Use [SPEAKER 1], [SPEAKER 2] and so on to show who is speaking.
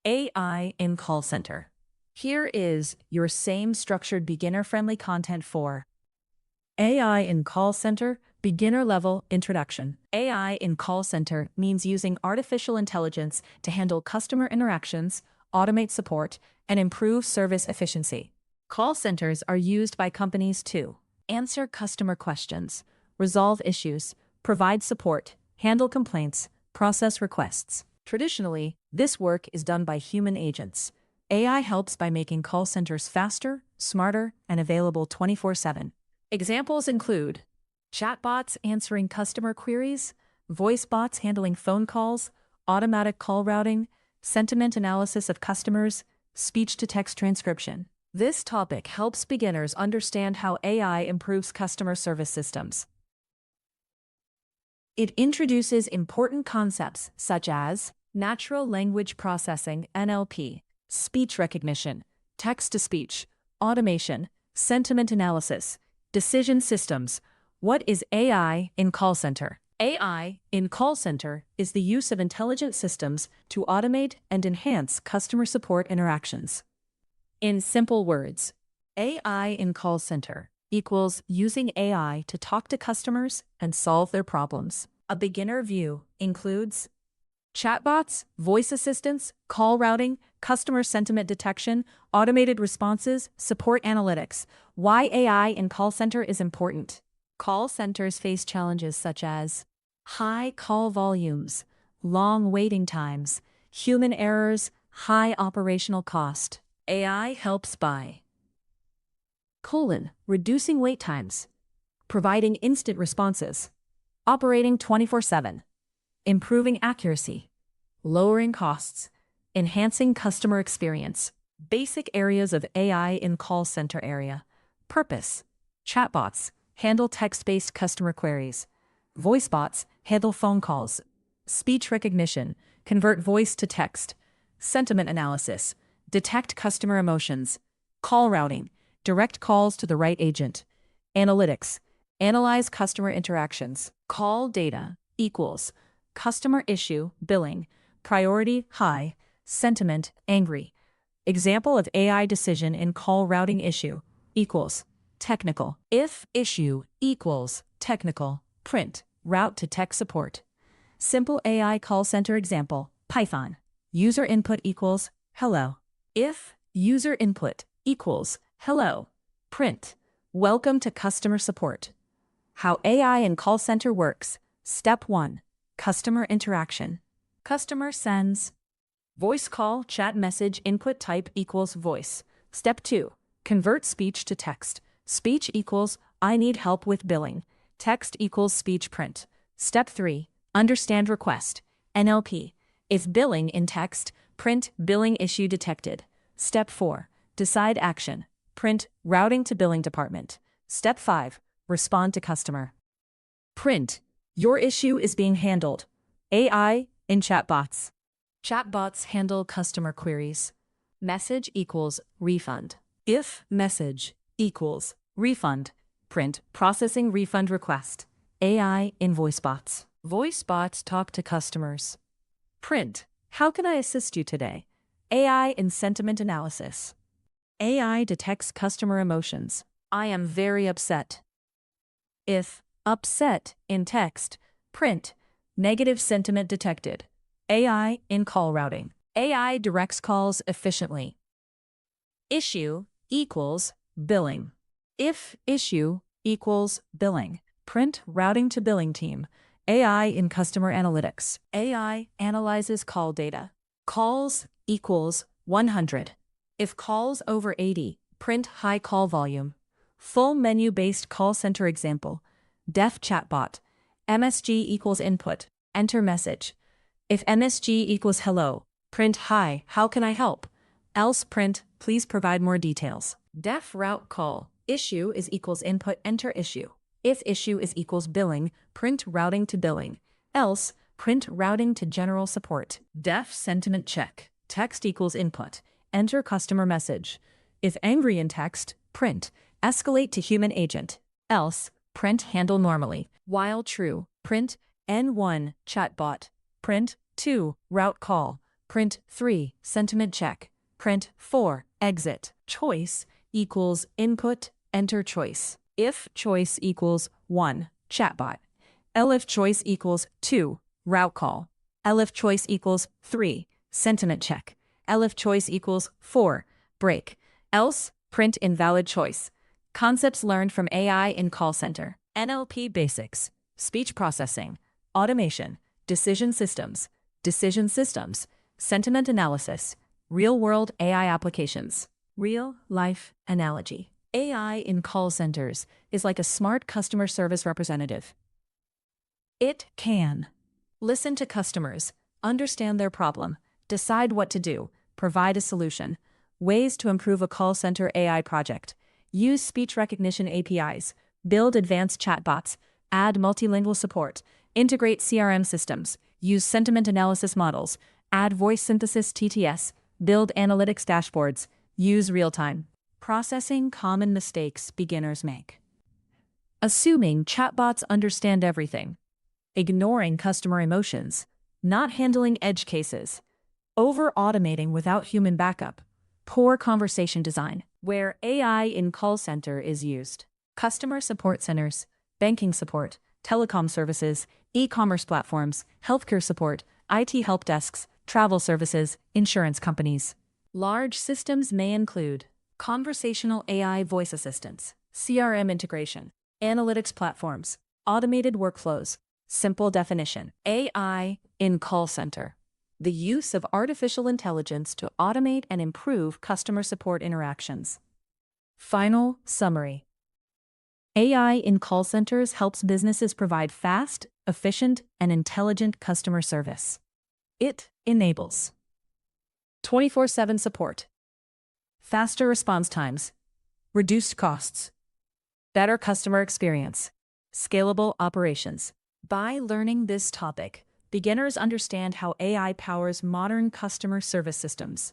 [SPEAKER 1] AI in call center. Here is your same structured beginner-friendly content for AI in call center, beginner level introduction. AI in call center means using artificial intelligence to handle customer interactions, automate support, and improve service efficiency. Call centers are used by companies to answer customer questions, resolve issues, provide support, handle complaints, process requests. Traditionally, this work is done by human agents. AI helps by making call centers faster, smarter, and available 24/7. Examples include chatbots answering customer queries, voice bots handling phone calls, automatic call routing, sentiment analysis of customers, speech-to-text transcription. This topic helps beginners understand how AI improves customer service systems. It introduces important concepts such as natural language processing (NLP), speech recognition, text-to-speech, automation, sentiment analysis, decision systems. What is AI in call center? AI in call center is the use of intelligent systems to automate and enhance customer support interactions. In simple words, AI in call center equals using AI to talk to customers and solve their problems. A beginner view includes chatbots, voice assistants, call routing, customer sentiment detection, automated responses, support analytics. Why AI in call center is important. Call centers face challenges such as high call volumes, long waiting times, human errors, high operational cost. AI helps by reducing wait times, providing instant responses, operating 24/7, improving accuracy, lowering costs, enhancing customer experience. Basic areas of AI in call center area. Purpose: chatbots handle text-based customer queries. Voice bots handle phone calls. Speech recognition, convert voice to text. Sentiment analysis, detect customer emotions. Call routing, direct calls to the right agent. Analytics, analyze customer interactions. Call data equals customer issue, billing, priority, high, sentiment, angry. Example of AI decision in call routing issue equals technical. If issue equals technical, print, route to tech support. Simple AI call center example, Python. User input equals hello. If user input equals hello, print, welcome to customer support. How AI in call center works. Step 1. Customer interaction. Customer sends voice call, chat message, input type equals voice. Step 2. Convert speech to text. Speech equals I need help with billing. Text equals speech print. Step 3. Understand request. NLP. If billing in text, print billing issue detected. Step 4. Decide action. Print routing to billing department. Step 5. Respond to customer. Print your issue is being handled. AI in chatbots. Chatbots handle customer queries. Message equals refund. If message equals refund, print processing refund request. AI in voice bots. Voice bots talk to customers. Print, how can I assist you today? AI in sentiment analysis. AI detects customer emotions. I am very upset. If upset in text, print, negative sentiment detected. AI in call routing. AI directs calls efficiently. Issue equals billing. If issue equals billing, print routing to billing team. AI in customer analytics. AI analyzes call data. Calls equals 100. If calls over 80, print high call volume. Full menu-based call center example. Def chatbot. MSG equals input. Enter message. If MSG equals hello, print hi, how can I help? Else print, please provide more details. Def route call. Issue is equals input, enter issue. If issue is equals billing, print routing to billing. Else, print routing to general support. Def sentiment check. Text equals input. Enter customer message. If angry in text, print escalate to human agent. Else, print handle normally. While true, print N1 chatbot. Print 2 route call. Print 3, sentiment check. Print 4, exit. Choice equals input, enter choice. If choice equals 1, chatbot. If choice equals 2, route call. If choice equals 3, sentiment check. If choice equals 4, break. Else, print invalid choice. Concepts learned from AI in call center. NLP basics, speech processing, automation, decision systems, sentiment analysis, real-world AI applications. Real-life analogy. AI in call centers is like a smart customer service representative. It can listen to customers, understand their problem, decide what to do, provide a solution, ways to improve a call center AI project, use speech recognition APIs, build advanced chatbots, add multilingual support, integrate CRM systems, use sentiment analysis models, add voice synthesis TTS, build analytics dashboards, use real-time processing common mistakes beginners make. Assuming chatbots understand everything, ignoring customer emotions, not handling edge cases, over-automating without human backup, poor conversation design. Where AI in call center is used. Customer support centers, banking support, telecom services, e-commerce platforms, healthcare support, IT help desks, travel services, insurance companies. Large systems may include conversational AI voice assistants, CRM integration, analytics platforms, automated workflows. Simple definition. AI in call center. The use of artificial intelligence to automate and improve customer support interactions. Final summary. AI in call centers helps businesses provide fast, efficient, and intelligent customer service. It enables 24/7 support, faster response times, reduced costs, better customer experience, scalable operations. By learning this topic, beginners understand how AI powers modern customer service systems.